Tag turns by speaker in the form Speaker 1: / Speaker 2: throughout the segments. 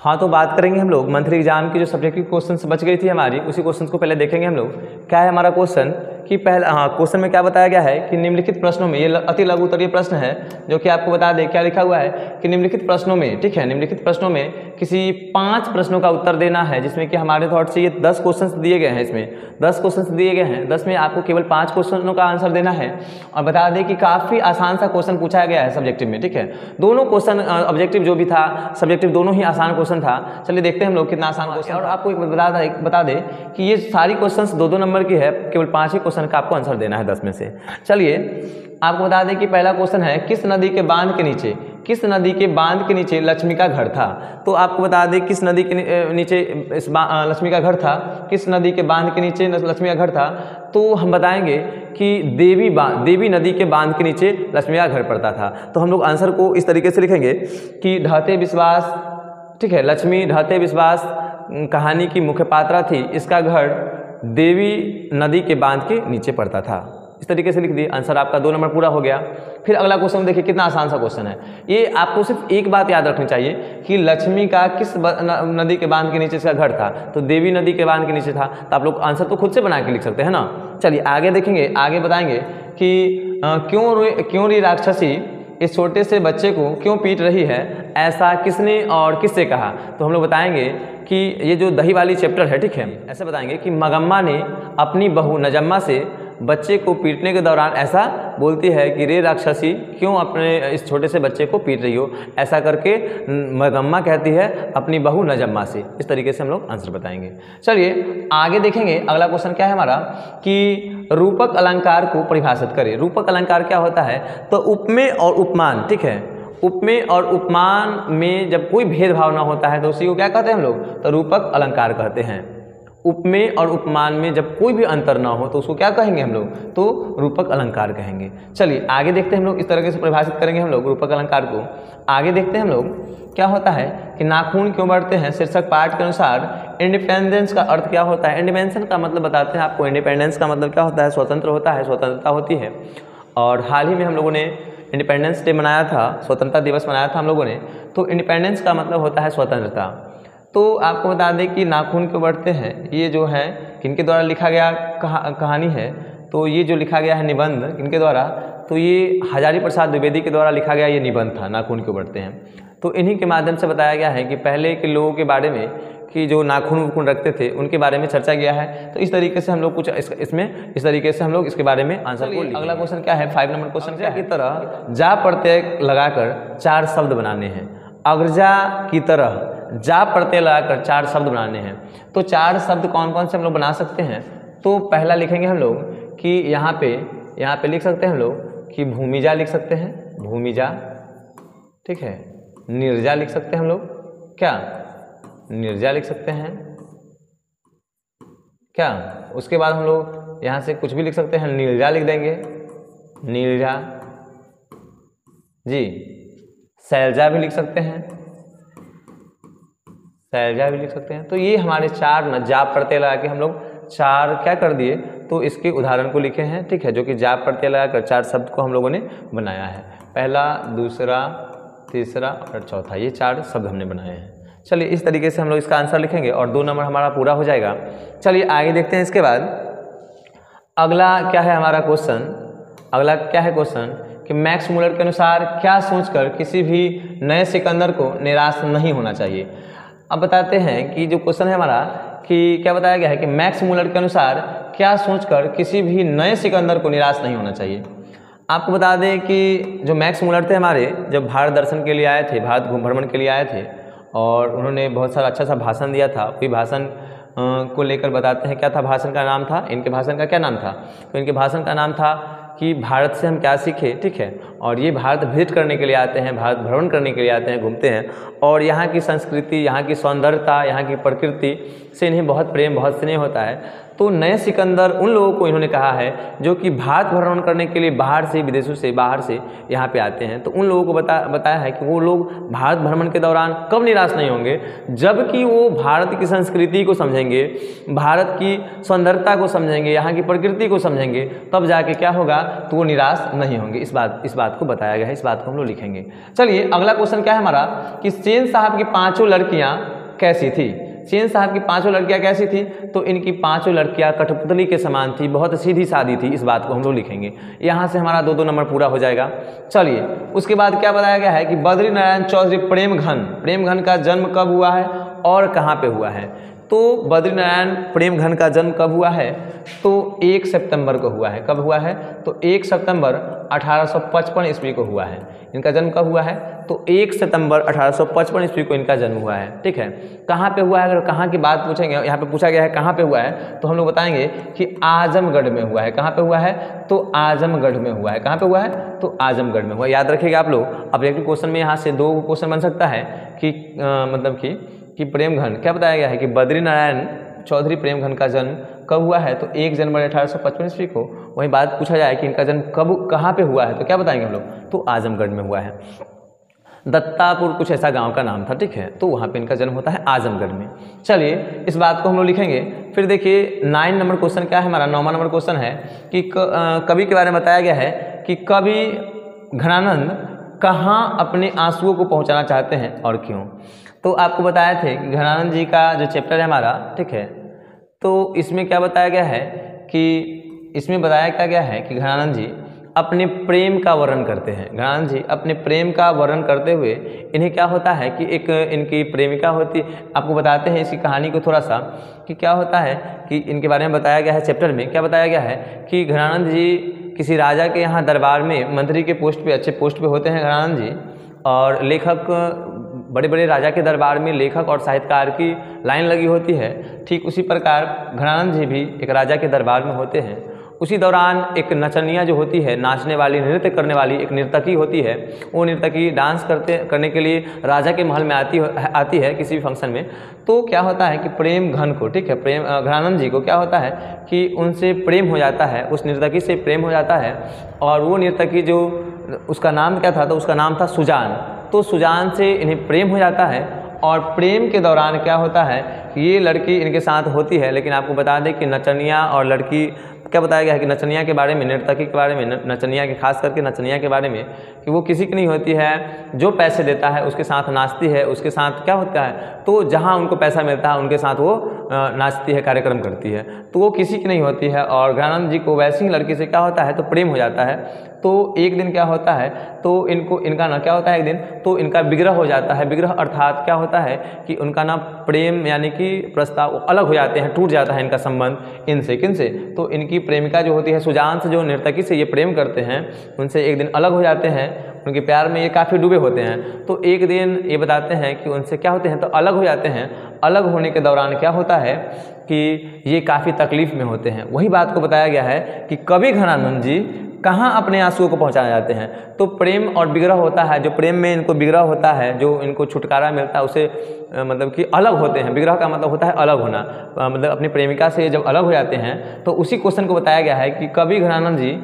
Speaker 1: हाँ, तो बात करेंगे हम लोग मंथली एग्जाम की जो सब्जेक्टिव क्वेश्चंस बच गई थी हमारी, उसी क्वेश्चंस को पहले देखेंगे हम लोग। क्या है हमारा क्वेश्चन कि पहला क्वेश्चन में क्या बताया गया है कि निम्नलिखित प्रश्नों में, ये अति लघु उत्तरीय प्रश्न है जो कि आपको बता दें क्या लिखा हुआ है कि निम्नलिखित प्रश्नों में, ठीक है, निम्नलिखित प्रश्नों में किसी 5 प्रश्नों का उत्तर देना है, जिसमें कि हमारे थॉट से ये 10 क्वेश्चन दिए गए हैं। इसमें 10 क्वेश्चन दिए गए हैं, 10 में आपको केवल 5 क्वेश्चनों का आंसर देना है। और बता दें कि काफ़ी आसान सा क्वेश्चन पूछा गया है सब्जेक्टिव में, ठीक है। दोनों क्वेश्चन ऑब्जेक्टिव जो भी था, सब्जेक्टिव दोनों ही आसान क्वेश्चन था। चलिए देखते हैं हम लोग कितना आसान क्वेश्चन। और आपको एक बता दें कि ये सारी क्वेश्चंस 2-2 नंबर की है, केवल 5 ही क्वेश्चन का आपको आंसर देना है 10 में से। चलिए आपको बता दें कि पहला क्वेश्चन है किस नदी के बांध के नीचे, किस नदी के बांध के नीचे लक्ष्मी का घर था। तो आपको बता दें किस नदी के नीचे लक्ष्मी का घर था, किस नदी के बांध के नीचे लक्ष्मी का घर था। तो हम बताएंगे कि देवी नदी के बांध के नीचे लक्ष्मी का घर पड़ता था। तो हम लोग आंसर को इस तरीके से लिखेंगे कि ढहते विश्वास, ठीक है, लक्ष्मी ढहते विश्वास कहानी की मुख्य पात्रा थी, इसका घर देवी नदी के बांध के नीचे पड़ता था। इस तरीके से लिख दिए, आंसर आपका 2 नंबर पूरा हो गया। फिर अगला क्वेश्चन देखिए कितना आसान सा क्वेश्चन है। ये आपको सिर्फ एक बात याद रखनी चाहिए कि लक्ष्मी का किस नदी के बांध के नीचे इसका घर था, तो देवी नदी के बांध के नीचे था। तो आप लोग आंसर तो खुद से बना के लिख सकते हैं ना। चलिए आगे देखेंगे, आगे बताएंगे कि क्यों री राक्षसी इस छोटे से बच्चे को क्यों पीट रही है, ऐसा किसने और किससे कहा। तो हम लोग बताएंगे कि ये जो दही वाली चैप्टर है, ठीक है, ऐसे बताएंगे कि मगम्मा ने अपनी बहू नजम्मा से बच्चे को पीटने के दौरान ऐसा बोलती है कि रे राक्षसी क्यों अपने इस छोटे से बच्चे को पीट रही हो, ऐसा करके मगम्मा कहती है अपनी बहू नजम्मा से। इस तरीके से हम लोग आंसर बताएंगे। चलिए आगे देखेंगे, अगला क्वेश्चन क्या है हमारा कि रूपक अलंकार को परिभाषित करें। रूपक अलंकार क्या होता है, तो उपमेय और उपमान, ठीक है, उपमेय और उपमान में जब कोई भेदभाव ना होता है तो उसी को क्या कहते हैं हम लोग, तो रूपक अलंकार कहते हैं। उपमेय और उपमान में जब कोई भी अंतर ना हो तो उसको क्या कहेंगे हम लोग, तो रूपक अलंकार कहेंगे। चलिए आगे देखते हैं हम लोग, इस तरीके से परिभाषित करेंगे हम लोग रूपक अलंकार को। आगे देखते हैं हम लोग क्या होता है कि नाखून क्यों बढ़ते हैं, शीर्षक पाठ के अनुसार इंडिपेंडेंस का अर्थ क्या होता है। इंडिपेंडेंस का मतलब बताते हैं आपको। इंडिपेंडेंस का मतलब क्या होता है, स्वतंत्र होता है, स्वतंत्रता होती है। और हाल ही में हम लोगों ने इंडिपेंडेंस डे मनाया था, स्वतंत्रता दिवस मनाया था हम लोगों ने। तो इंडिपेंडेंस का मतलब होता है स्वतंत्रता। तो आपको बता दें कि नाखून क्यों बढ़ते हैं, ये जो है किनके द्वारा लिखा गया कहानी है। तो ये जो लिखा गया है निबंध किनके द्वारा, तो ये हजारी प्रसाद द्विवेदी के द्वारा लिखा गया ये निबंध था, नाखून क्यों बढ़ते हैं। तो इन्हीं के माध्यम से बताया गया है कि पहले के लोगों के बारे में कि जो नाखून वखून रखते थे उनके बारे में चर्चा किया है। तो इस तरीके से हम लोग कुछ इसमें इस तरीके से हम लोग इसके बारे में आंसर को लिखेंगे। अगला क्वेश्चन क्या है, 5 नंबर क्वेश्चन क्या की तरह जा प्रत्यय लगाकर 4 शब्द बनाने हैं। अग्रजा की तरह जा प्रत्यय लगाकर 4 शब्द बनाने हैं। तो 4 शब्द कौन कौन से हम लोग बना सकते हैं, तो पहला लिखेंगे हम लोग कि यहाँ पे लिख सकते हैं हम लोग कि भूमिजा लिख सकते हैं, भूमिजा, ठीक है। निर्जा लिख सकते हैं हम लोग, क्या निर्जा लिख सकते हैं क्या। उसके बाद हम लोग यहाँ से कुछ भी लिख सकते हैं, नीलजा लिख देंगे, नीलजा जी। शैलजा भी लिख सकते हैं, शैलजा भी लिख सकते हैं। तो ये हमारे 4 जा प्रत्यय लगा के हम लोग 4 क्या कर दिए, तो इसके उदाहरण को लिखे हैं, ठीक है, जो कि जा प्रत्यय लगाकर 4 शब्द को हम लोगों ने बनाया है। पहला, दूसरा, तीसरा और चौथा, ये 4 शब्द हमने बनाए हैं। चलिए इस तरीके से हम लोग इसका आंसर लिखेंगे और 2 नंबर हमारा पूरा हो जाएगा। चलिए आगे देखते हैं। इसके बाद अगला क्या है हमारा क्वेश्चन, अगला क्या है क्वेश्चन कि मैक्स मूलर के अनुसार क्या सोचकर किसी भी नए सिकंदर को निराश नहीं होना चाहिए। अब बताते हैं कि जो क्वेश्चन है हमारा कि क्या बताया गया है कि मैक्स मूलर के अनुसार क्या सोचकर किसी भी नए सिकंदर को निराश नहीं होना चाहिए। आपको बता दें कि जो मैक्स मूलर थे हमारे, जब भारत दर्शन के लिए आए थे, भारत भ्रमण के लिए आए थे और उन्होंने बहुत सारा अच्छा सा भाषण दिया था। वही भाषण को लेकर बताते हैं क्या था भाषण का नाम था, इनके भाषण का क्या नाम था, तो इनके भाषण का नाम था कि भारत से हम क्या सीखें, ठीक है। और ये भारत विजिट करने के लिए आते हैं, भारत भ्रमण करने के लिए आते हैं, घूमते हैं और यहाँ की संस्कृति, यहाँ की सौंदर्यता, यहाँ की प्रकृति से इन्हें बहुत प्रेम, बहुत स्नेह होता है। तो नए सिकंदर उन लोगों को इन्होंने कहा है जो कि भारत भ्रमण करने के लिए बाहर से, विदेशों से, बाहर से यहाँ पे आते हैं। तो उन लोगों को बताया है कि वो लोग भारत भ्रमण के दौरान कब निराश नहीं होंगे, जबकि वो भारत की संस्कृति को समझेंगे, भारत की सुंदरता को समझेंगे, यहाँ की प्रकृति को समझेंगे, तब जाके क्या होगा, तो वो निराश नहीं होंगे। इस बात को बताया गया है, इस बात को हम लोग लिखेंगे। चलिए अगला क्वेश्चन क्या है हमारा कि सेन साहब की 5 लड़कियाँ कैसी थी। सेन साहब की 5 लड़कियां कैसी थी, तो इनकी 5 लड़कियां कठपुतली के समान थी, बहुत सीधी सादी थी। इस बात को हम लोग लिखेंगे। यहाँ से हमारा 2-2 नंबर पूरा हो जाएगा। चलिए उसके बाद क्या बताया गया है कि बद्री नारायण चौधरी प्रेमघन का जन्म कब हुआ है और कहाँ पे हुआ है। तो बद्री नारायण प्रेमघन का जन्म कब हुआ है, तो 1 सितंबर को हुआ है। कब हुआ है, तो 1 सितंबर 1855 ईस्वी को हुआ है। इनका जन्म कब हुआ है, तो 1 सितंबर 1855 ईस्वी को इनका जन्म हुआ है। ठीक है, कहाँ पे हुआ है, अगर कहाँ की बात पूछेंगे, यहाँ पे पूछा गया है कहाँ पे हुआ है, तो हम लोग बताएंगे कि आजमगढ़ में हुआ है। कहाँ पे हुआ है, तो आजमगढ़ में हुआ है। कहाँ पे हुआ है, तो आजमगढ़ में हुआ। याद रखिएगा आप लोग। अब एक क्वेश्चन में यहाँ से 2 क्वेश्चन बन सकता है कि मतलब कि प्रेमघन, क्या बताया गया है कि बद्री नारायण चौधरी प्रेमघन का जन्म कब हुआ है, तो 1 जनवरी 1855 ईस्वी को। वही बात पूछा जाए कि इनका जन्म कहाँ पे हुआ है, तो क्या बताएंगे हम लोग, तो आजमगढ़ में हुआ है। दत्तापुर कुछ ऐसा गांव का नाम था। ठीक है, तो वहाँ पे इनका जन्म होता है आजमगढ़ में। चलिए इस बात को हम लोग लिखेंगे। फिर देखिए 9 नंबर क्वेश्चन क्या है हमारा, 9वां नंबर क्वेश्चन है कि कवि के बारे में बताया गया है कि कवि घनानंद कहाँ अपने आंसुओं को पहुँचाना चाहते हैं और क्यों। तो आपको बताए थे कि घनानंद जी का जो चैप्टर है हमारा, ठीक है, तो इसमें क्या बताया गया है कि इसमें बताया क्या गया है कि घनानंद जी अपने प्रेम का वर्णन करते हैं। घनानंद जी अपने प्रेम का वर्णन करते हुए इन्हें क्या होता है कि एक इनकी प्रेमिका होती, आपको बताते हैं इसकी कहानी को थोड़ा सा कि क्या होता है कि इनके बारे में बताया गया है चैप्टर में। क्या बताया गया है कि घनानंद जी किसी राजा के यहाँ दरबार में मंत्री के पोस्ट पे, अच्छे पोस्ट पे होते हैं घनानंद जी, और लेखक, बड़े बड़े राजा के दरबार में लेखक और साहित्यकार की लाइन लगी होती है। ठीक उसी प्रकार घनानंद जी भी एक राजा के दरबार में होते हैं। उसी दौरान एक नचनिया जो होती है, नाचने वाली, नृत्य करने वाली एक नर्तकी होती है, वो नर्तकी डांस करने के लिए राजा के महल में आती है किसी भी फंक्शन में। तो क्या होता है कि प्रेम घन को, ठीक है, प्रेम घनानंद जी को क्या होता है कि उनसे प्रेम हो जाता है, उस नर्तकी से प्रेम हो जाता है। और वो नर्तकी जो, उसका नाम क्या था, तो उसका नाम था सुजान। तो सुजान से इन्हें प्रेम हो जाता है और प्रेम के दौरान क्या होता है कि ये लड़की इनके साथ होती है। लेकिन आपको बता दें कि नचनिया और लड़की, क्या बताया गया है कि नचनिया के बारे में, नर्तकी के बारे में, नचनिया के, खास करके नचनिया के बारे में, कि वो किसी की नहीं होती है, जो पैसे देता है उसके साथ नाचती है, उसके साथ क्या होता है, तो जहाँ उनको पैसा मिलता है उनके साथ वो नाचती है, कार्यक्रम करती है, तो वो किसी की नहीं होती है। और घनानंद जी को वैसी ही लड़की से क्या होता है, तो प्रेम हो जाता है। तो एक दिन क्या होता है, तो इनका ना क्या होता है, एक दिन तो इनका विग्रह हो जाता है। विग्रह अर्थात क्या होता है कि उनका ना प्रेम यानी कि प्रस्ताव अलग हो जाते हैं, टूट जाता है इनका संबंध इनसे, किनसे, तो इनकी प्रेमिका जो होती है सुजान से, जो नर्तकी से ये प्रेम करते हैं, उनसे एक दिन अलग हो जाते हैं। उनके प्यार में ये काफ़ी डूबे होते हैं। तो एक दिन ये बताते हैं कि उनसे क्या होते हैं, तो अलग हो जाते हैं। अलग होने के दौरान क्या होता है कि ये काफ़ी तकलीफ में होते हैं। वही बात को बताया गया है कि कवि घनानंद जी कहाँ अपने आंसुओं को पहुँचाना जाते हैं, तो प्रेम और विग्रह होता है, जो प्रेम में इनको विग्रह होता है, जो इनको छुटकारा मिलता है, उसे मतलब कि अलग होते हैं। विग्रह का मतलब होता है अलग होना, मतलब अपनी प्रेमिका से जब अलग हो जाते हैं, तो उसी क्वेश्चन को बताया गया है कि कवि घनानंद जी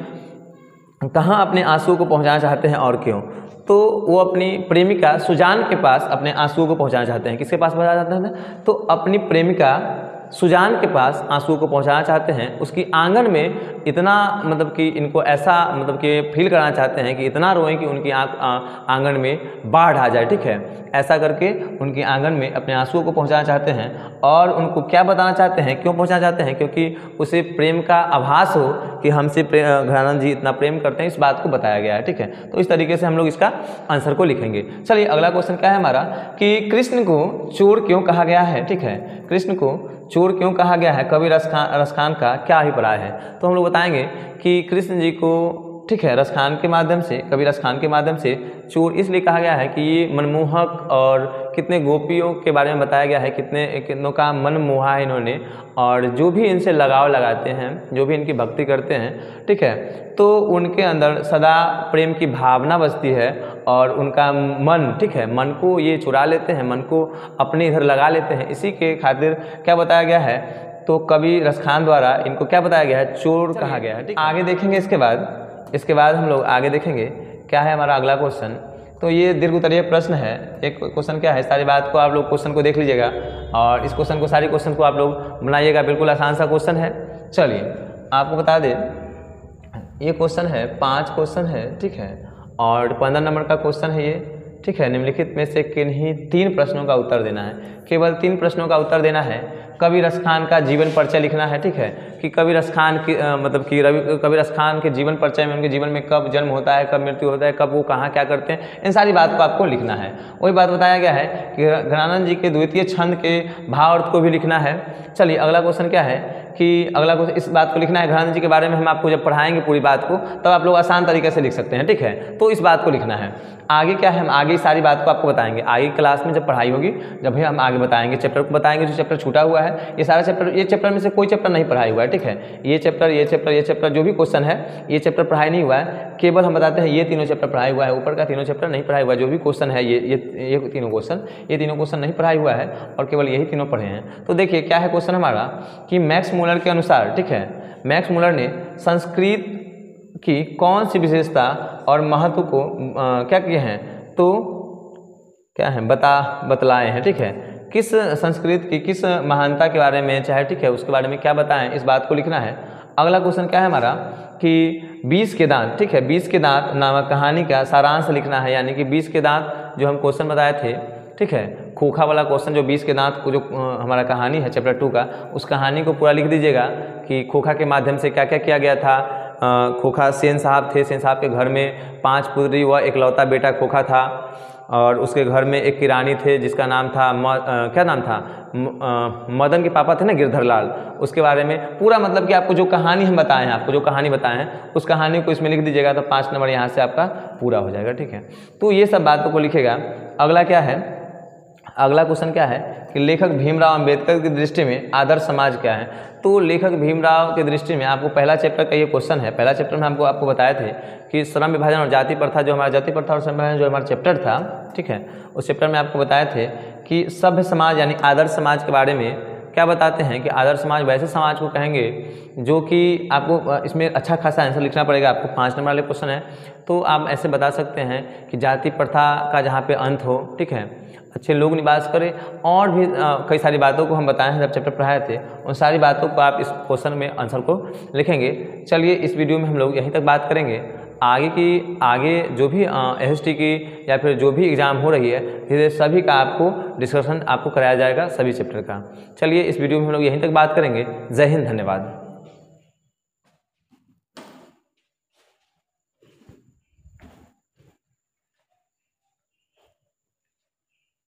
Speaker 1: कहाँ अपने आंसुओं को पहुँचाना चाहते हैं और क्यों। तो वो अपनी प्रेमिका सुजान के पास अपने आंसुओं को पहुँचाना चाहते हैं। किसके पास पहुँचाना चाहते हैं, तो अपनी प्रेमिका सुजान के पास आंसुओं को पहुंचाना चाहते हैं। उसकी आंगन में इतना मतलब कि इनको ऐसा मतलब कि फील कराना चाहते हैं कि इतना रोएं कि उनकी आंगन में बाढ़ आ जाए। ठीक है, ऐसा करके उनकी आंगन में अपने आंसुओं को पहुंचाना चाहते हैं। और उनको क्या बताना चाहते हैं, क्यों पहुंचाना चाहते हैं, क्योंकि उसे प्रेम का आभास हो कि हमसे घनानंद जी इतना प्रेम करते हैं, इस बात को बताया गया है। ठीक है, तो इस तरीके से हम लोग इसका आंसर को लिखेंगे। चलिए अगला क्वेश्चन क्या है हमारा कि कृष्ण को चोर क्यों कहा गया है। ठीक है, कृष्ण को चोर क्यों कहा गया है, कवि रसखान का क्या अभिप्राय है। तो हम लोग बताएंगे कि कृष्ण जी को, ठीक है, रसखान के माध्यम से, कवि रसखान के माध्यम से चोर इसलिए कहा गया है कि ये मनमोहक और कितने गोपियों के बारे में बताया गया है, कितनों का मन मोहा है इन्होंने, और जो भी इनसे लगाव लगाते हैं, जो भी इनकी भक्ति करते हैं, ठीक है, तो उनके अंदर सदा प्रेम की भावना बसती है और उनका मन, ठीक है, मन को ये चुरा लेते हैं, मन को अपने इधर लगा लेते हैं। इसी के खातिर क्या बताया गया है तो कवि रसखान द्वारा इनको क्या बताया गया है, चोर कहा गया है। ठीक, आगे देखेंगे इसके बाद हम लोग आगे देखेंगे क्या है हमारा अगला क्वेश्चन। तो ये दीर्घ उत्तरीय प्रश्न है। एक क्वेश्चन क्या है, सारी बात को आप लोग क्वेश्चन को देख लीजिएगा और इस क्वेश्चन को सारी क्वेश्चन को आप लोग बनाइएगा। बिल्कुल आसान सा क्वेश्चन है। चलिए आपको बता दें, ये क्वेश्चन है 5 क्वेश्चन है, ठीक है, और 15 नंबर का क्वेश्चन है ये, ठीक है। निम्नलिखित में से किन्हीं 3 प्रश्नों का उत्तर देना है, केवल 3 प्रश्नों का उत्तर देना है। कवि रसखान का जीवन परिचय लिखना है, ठीक है, कि कवि रसखान की मतलब कि कवि रसखान के जीवन परिचय में उनके जीवन में कब जन्म होता है, कब मृत्यु होता है, कब वो कहाँ क्या करते हैं, इन सारी बात को आपको लिखना है। वही बात बताया गया है कि घनानंद जी के द्वितीय छंद के भावार्थ को भी लिखना है। चलिए अगला क्वेश्चन क्या है कि अगला क्वेश्चन इस बात को लिखना है, घनानंद जी के बारे में हम आपको जब पढ़ाएंगे पूरी बात को तब आप लोग आसान तरीके से लिख सकते हैं, ठीक है। तो इस बात को लिखना है। आगे क्या है, हम आगे सारी बात को आपको बताएंगे आगे क्लास में जब पढ़ाई होगी, जब भी हम आगे बताएंगे चैप्टर को बताएंगे। जो चैप्टर छूटा हुआ है ये सारा चैप्टर, ये चैप्टर में से कोई चैप्टर नहीं पढ़ाई हुआ है, ठीक है। ये चैप्टर जो भी क्वेश्चन है ये चैप्टर पढ़ाई नहीं हुआ है, केवल हम बताते हैं ये तीनों चैप्टर पढ़ाई हुआ है, ऊपर का तीनों चैप्टर नहीं पढ़ाई हुआ है। जो भी क्वेश्चन है ये तीनों क्वेश्चन नहीं पढ़ाई हुआ है और केवल यही तीनों पढ़े हैं। तो देखिए क्या है क्वेश्चन हमारा कि मैक्स मूलर के अनुसार, ठीक है, मैक्स मूलर ने संस्कृत की कौन सी विशेषता और महत्व को क्या किए हैं, तो क्या है बतलाए हैं, ठीक है। किस संस्कृत की किस महानता के बारे में चाहे, ठीक है, उसके बारे में क्या बताएं, इस बात को लिखना है। अगला क्वेश्चन क्या है हमारा कि 20 के दांत, ठीक है, 20 के दांत नामक कहानी का सारांश लिखना है। यानी कि 20 के दांत जो हम क्वेश्चन बताए थे, ठीक है, खोखा वाला क्वेश्चन, जो 20 के दांत को जो हमारा कहानी है चैप्टर 2 का, उस कहानी को पूरा लिख दीजिएगा कि खोखा के माध्यम से क्या क्या किया गया था। खोखा सेन साहब थे, सेन साहब के घर में 5 पुत्री व इकलौता बेटा खोखा था और उसके घर में एक किरानी थे जिसका नाम था क्या नाम था, मदन के पापा थे ना गिरधर लाल। उसके बारे में पूरा मतलब कि आपको जो कहानी हम बताए हैं, आपको जो कहानी बताए हैं उस कहानी को इसमें लिख दीजिएगा तो 5 नंबर यहाँ से आपका पूरा हो जाएगा, ठीक है। तो ये सब बातों को लिखेगा। अगला क्या है, अगला क्वेश्चन क्या है कि लेखक भीमराव अंबेडकर की दृष्टि में आदर्श समाज क्या है। तो लेखक भीमराव की दृष्टि में आपको पहला चैप्टर का ये क्वेश्चन है। पहला चैप्टर में हमको आपको बताए थे कि श्रम विभाजन और जाति प्रथा, जो हमारा जाति प्रथा और श्रम विभाजन जो हमारा चैप्टर था, ठीक है, उस चैप्टर में आपको बताए थे कि सभ्य समाज यानी आदर्श समाज के बारे में क्या बताते हैं कि आदर्श समाज वैसे समाज को कहेंगे जो कि आपको इसमें अच्छा खासा आंसर लिखना पड़ेगा। आपको 5 नंबर वाले क्वेश्चन है तो आप ऐसे बता सकते हैं कि जाति प्रथा का जहाँ पे अंत हो, ठीक है, अच्छे लोग निवास करें, और भी कई सारी बातों को हम बताए हैं जब चैप्टर पढ़ाए थे। उन सारी बातों को आप इस क्वेश्चन में आंसर को लिखेंगे। चलिए इस वीडियो में हम लोग यहीं तक बात करेंगे। आगे जो भी एसएसटी की या फिर जो भी एग्ज़ाम हो रही है धीरे सभी का आपको डिस्कशन आपको कराया जाएगा, सभी चैप्टर का। चलिए इस वीडियो में हम लोग यहीं तक बात करेंगे। जय हिंद, धन्यवाद।